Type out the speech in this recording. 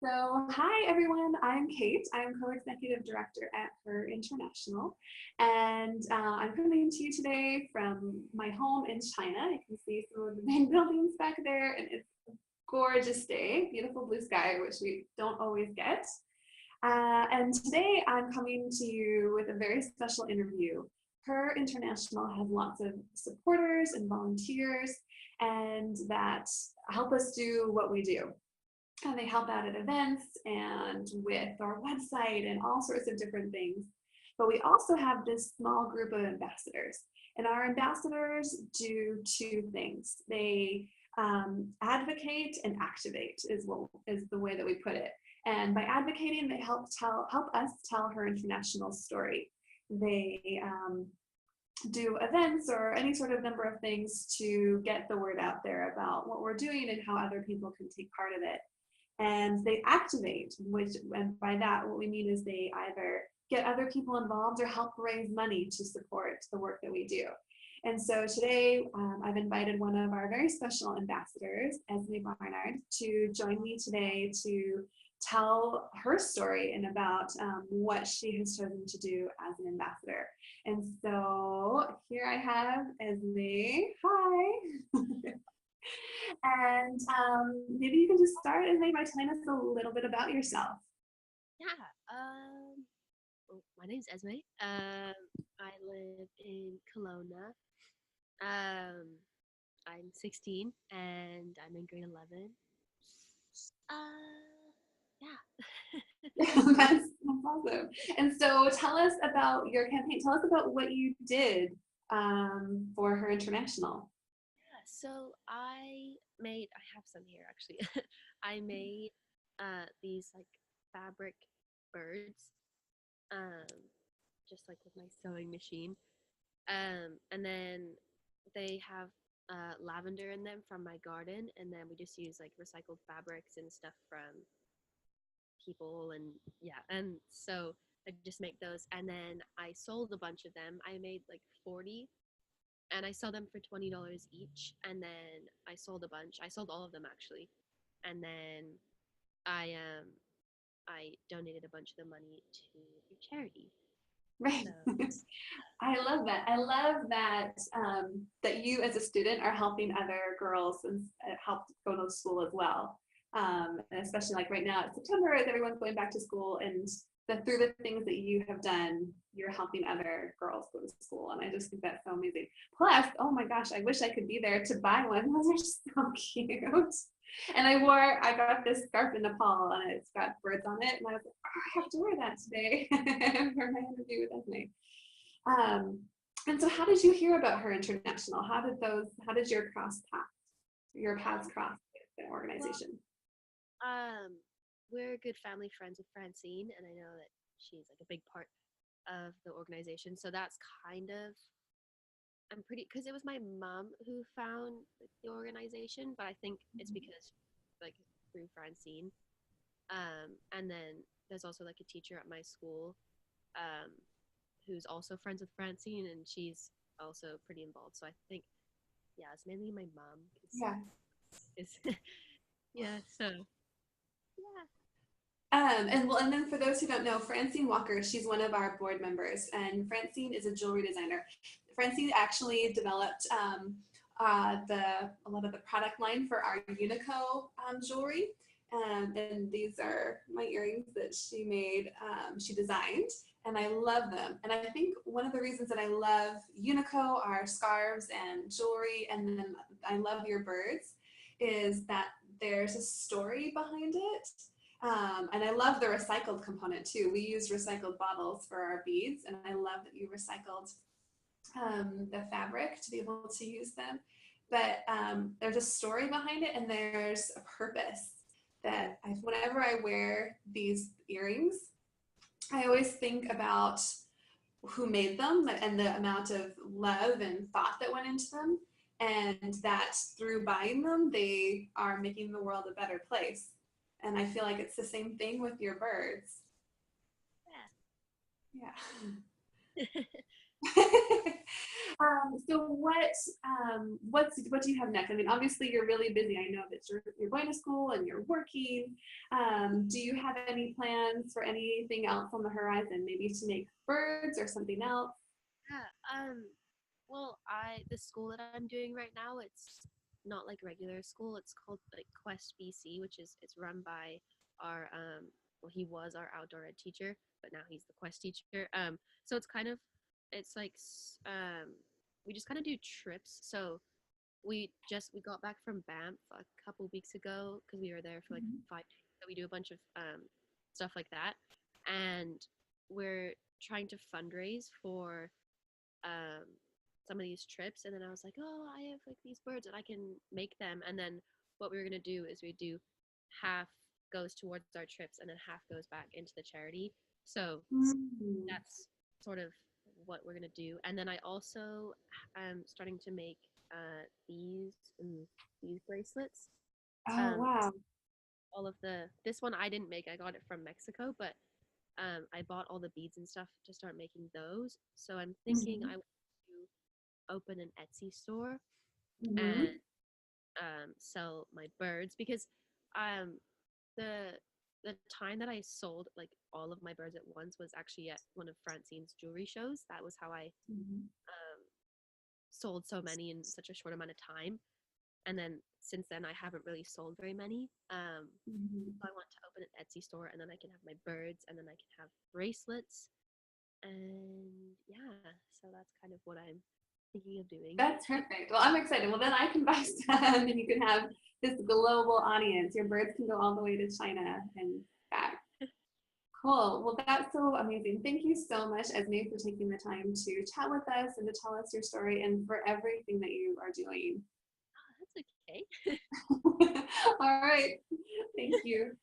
So, hi everyone, I'm Kate. I'm co-executive director at Her International, and I'm coming to you today from my home in China. You can see some of the main buildings back there, and it's a gorgeous day, beautiful blue sky, which we don't always get. And today I'm coming to you with a very special interview. Her International has lots of supporters and volunteers, and that help us do what we do. And they help out at events and with our website and all sorts of different things. But we also have this small group of ambassadors. And our ambassadors do two things. They advocate and activate is the way that we put it. And by advocating, they help us tell Her International story. They do events or any sort of number of things to get the word out there about what we're doing and how other people can take part of it. And they activate, and by that what we mean is they either get other people involved or help raise money to support the work that we do. And so today I've invited one of our very special ambassadors, Esmee, to join me today to tell her story and about what she has chosen to do as an ambassador. And so here I have Esmee. Hi. And maybe you can just start, Esmee, by telling us a little bit about yourself. Yeah. Well, my name's Esme. I live in Kelowna. Um, I'm 16 and I'm in grade 11. Yeah. That's awesome. And so tell us about your campaign. Tell us about what you did for Her International. Yeah. So I have some here actually. I made these like fabric birds, um, just like with my sewing machine. And then they have lavender in them from my garden, and then we just use like recycled fabrics and stuff from people, and yeah, and so I just make those, and then I sold a bunch of them. I made like 40, and I sell them for $20 each, and then I sold a bunch. I sold all of them actually, and then I um I donated a bunch of the money to a charity. Right. So I love that. I love that that you as a student are helping other girls and help go to school as well. And especially like right now, it's September, as everyone's going back to school, and through the things that you have done, you're helping other girls go to school. And I just think that's so amazing. Plus, oh my gosh, I wish I could be there to buy one. Those are so cute. And I got this scarf in Nepal and it's got birds on it. And I was like, oh, I have to wear that today for my interview with Esmee. Um, and so how did you hear about Her International? How did your paths um cross with the well organization? Um, we're good family friends with Francine, and I know that she's like a big part of the organization. So that's kind of I'm pretty because it was my mom who found like, the organization, but I think it's because like through Francine. And then there's also like a teacher at my school, um, who's also friends with Francine, and she's also pretty involved. So I think yeah, it's mainly my mom Yeah. is yeah. So yeah. And then for those who don't know, Francine Walker, she's one of our board members, and Francine is a jewelry designer. Francine actually developed a lot of the product line for our Unico jewelry. And these are my earrings that she made, she designed, and I love them. And I think one of the reasons that I love Unico, our scarves and jewelry, and then I love your birds, is that there's a story behind it. And I love the recycled component too. We use recycled bottles for our beads, and I love that you recycled the fabric to be able to use them. But there's a story behind it, and there's a purpose whenever I wear these earrings, I always think about who made them and the amount of love and thought that went into them, and that through buying them, they are making the world a better place. And I feel like it's the same thing with your birds. Yeah. Yeah. So what do you have next? I mean, obviously you're really busy. I know that you're going to school and you're working. Do you have any plans for anything else on the horizon? Maybe to make birds or something else? Yeah. Well, the school that I'm doing right now, it's not like regular school. It's called like Quest BC, which is it's run by our well, he was our outdoor ed teacher, but now he's the Quest teacher. So it's kind of it's like we just kind of do trips. So we got back from Banff a couple weeks ago because we were there for like Mhm. 5 days. So we do a bunch of stuff like that, and we're trying to fundraise for um, some of these trips. And then I was like, oh, I have like these birds and I can make them. And then what we were gonna do is we do half goes towards our trips and then half goes back into the charity. So Mm. that's sort of what we're gonna do. And then I also am starting to make these these bracelets. Oh, Um, wow. all of the this one I didn't make. I got it from Mexico, but I bought all the beads and stuff to start making those. So I'm thinking I Mhm. want to open an Etsy store and Mhm. sell my birds because um, the the time that I sold like all of my birds at once was actually at one of Francine's jewelry shows. That was how I Mhm. um, sold so many in such a short amount of time. And then since then, I haven't really sold very many. Mhm. So I want to open an Etsy store, and then I can have my birds, and then I can have bracelets, and yeah. So that's kind of what I'm thinking of doing. That's perfect. Well, I'm excited. Well, then I can buy some and you can have this global audience. Your birds can go all the way to China and back. Cool. Well, that's so amazing. Thank you so much, Esmee, for taking the time to chat with us and to tell us your story and for everything that you are doing. Oh, that's okay. All right. Thank you.